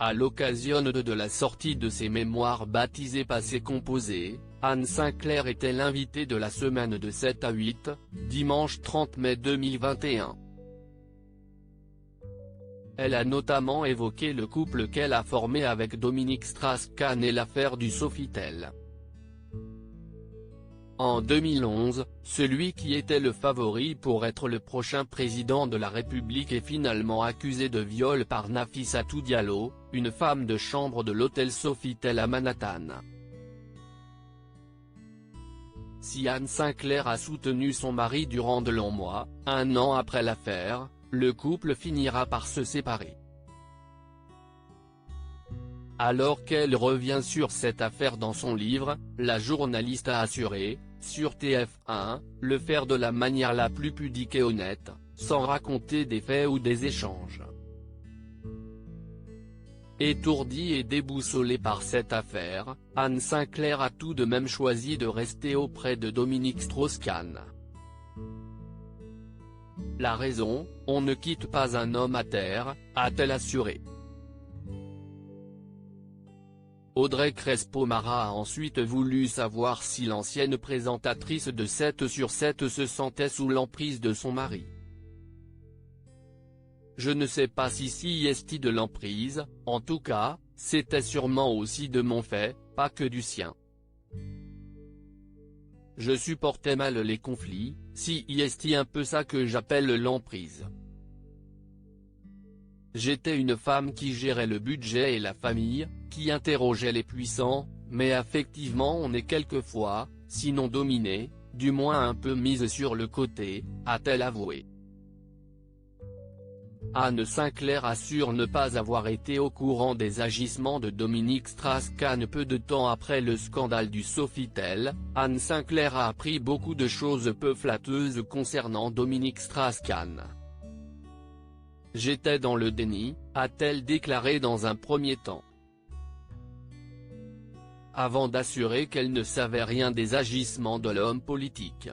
À l'occasion de la sortie de ses mémoires baptisées Passé composé, Anne Sinclair était l'invitée de la semaine de 7 à 8, dimanche 30 mai 2021. Elle a notamment évoqué le couple qu'elle a formé avec Dominique Strauss-Kahn et l'affaire du Sofitel. En 2011, celui qui était le favori pour être le prochain président de la République est finalement accusé de viol par Nafissatou Diallo, une femme de chambre de l'hôtel Sofitel à Manhattan. Si Anne Sinclair a soutenu son mari durant de longs mois, un an après l'affaire, le couple finira par se séparer. Alors qu'elle revient sur cette affaire dans son livre, la journaliste a assuré, sur TF1, le faire de la manière la plus pudique et honnête, sans raconter des faits ou des échanges. Étourdie et déboussolée par cette affaire, Anne Sinclair a tout de même choisi de rester auprès de Dominique Strauss-Kahn. La raison, on ne quitte pas un homme à terre, a-t-elle assuré. Audrey Crespo-Mara a ensuite voulu savoir si l'ancienne présentatrice de 7 sur 7 se sentait sous l'emprise de son mari. Je ne sais pas si est de l'emprise, en tout cas, c'était sûrement aussi de mon fait, pas que du sien. Je supportais mal les conflits, si est un peu ça que j'appelle l'emprise. J'étais une femme qui gérait le budget et la famille, qui interrogeait les puissants, mais effectivement on est quelquefois, sinon dominé, du moins un peu mise sur le côté, a-t-elle avoué. Anne Sinclair assure ne pas avoir été au courant des agissements de Dominique Strauss-Kahn peu de temps après le scandale du Sofitel. Anne Sinclair a appris beaucoup de choses peu flatteuses concernant Dominique Strauss-Kahn. J'étais dans le déni, a-t-elle déclaré dans un premier temps. Avant d'assurer qu'elle ne savait rien des agissements de l'homme politique.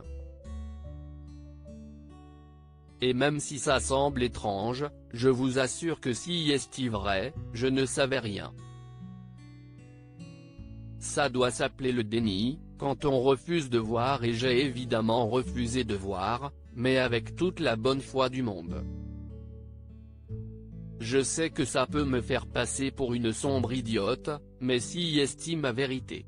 Et même si ça semble étrange, je vous assure que si est vrai, je ne savais rien. Ça doit s'appeler le déni, quand on refuse de voir, et j'ai évidemment refusé de voir, mais avec toute la bonne foi du monde. Je sais que ça peut me faire passer pour une sombre idiote, mais si est ma vérité.